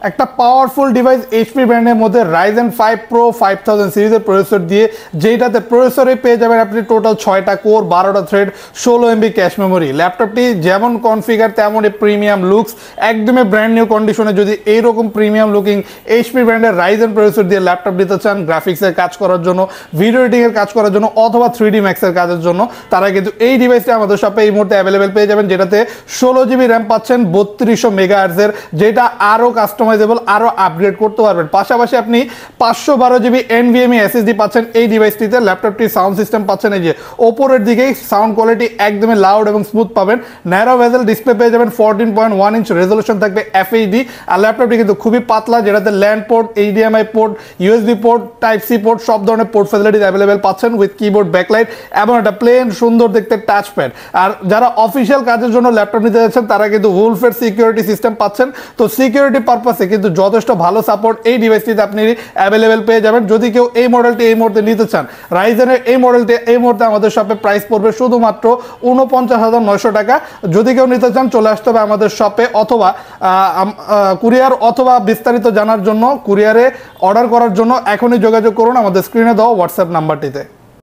একটা powerful device HP ব্র্যান্ডের মধ্যে Ryzen 5 Pro 5000 সিরিজের প্রসেসর দিয়ে, যেটাতে প্রসেসরে পেয়ে যাবেন আপনি টোটাল 6টা কোর, 12টা থ্রেড, 16 MB ক্যাশ মেমোরি। ল্যাপটপটি যেমন কনফিগার তেমনই প্রিমিয়াম লুকস, একদমই ব্র্যান্ড নিউ কন্ডিশনে। যদি এইরকম প্রিমিয়াম লুকিং এইচপি ব্র্যান্ডের রাইজেন প্রসেসর দিয়ে ল্যাপটপ নিতে চান গ্রাফিক্সের কাজ করার জন্য, ভিডিও এডিটিংয়ের কাজ করার জন্য অথবা 3D ম্যাক্সের কাজের জন্য, তারা কিন্তু এই ডিভাইসটি আমাদের শপে এই মুহূর্তে অ্যাভেলেবেল পেয়ে যাবেন, যেটাতে 16GB র্যাম পাচ্ছেন, 3200 মেগাহার্টজের, যেটা আরও কাস্টমাইজেবল, আরও আপগ্রেড করতে পারবেন। পাশাপাশি আপনি 512GB NVMe SSD পাচ্ছেন এই ডিভাইসটিতে। ল্যাপটপটির সাউন্ড সিস্টেম পাচ্ছেন এই যে ওপরের দিকেই, সাউন্ড কোয়ালিটি একদমই লাউড এবং স্মুথ পাবেন। ন্যারো ভেজেল ডিসপ্লে পেয়ে যাবেন, 14.1 ইঞ্চ রেজলিউশন থাকবে FHD। আর ল্যাপটপটি কিন্তু খুবই পাতলা, যেটাতে land port, HDMI port, USB port, type C port, সব ধরনের পোর্ট ফ্যাসিলিটিস অ্যাভেলেবেল পাচ্ছেন উইথ কিবোর্ড, ব্যাকলাইট এবং একটা প্লেন সুন্দর দেখতে টাচ প্যাড। আর যারা অফিসিয়াল কাজের জন্য ল্যাপটপ নিতে যাচ্ছেন তারা কিন্তু উলফের সিকিউরিটি সিস্টেম পাচ্ছেন। তো সিকিউরিটি পারপাসে কিন্তু যথেষ্ট ভালো সাপোর্ট এই ডিভাইসটিতে আপনি অ্যাভেলেবেল পেয়ে যাবেন। যদি কেউ এই মডেলটি এই মুহূর্তে নিতে চান, রাইজেনের এই মডেলটি এই মুহূর্তে আমাদের শপে প্রাইস পড়বে শুধুমাত্র 49,900 টাকা। যদি কেউ নিতে চান চলে আসতে হবে আমাদের শপে, অথবা কুরিয়ার, অথবা বিস্তারিত জানার জন্য কুরিয়ারে অর্ডার করার জন্য এখনই যোগাযোগ করুন আমাদের স্ক্রিনে দেওয়া হোয়াটসঅ্যাপ নাম্বারটিতে।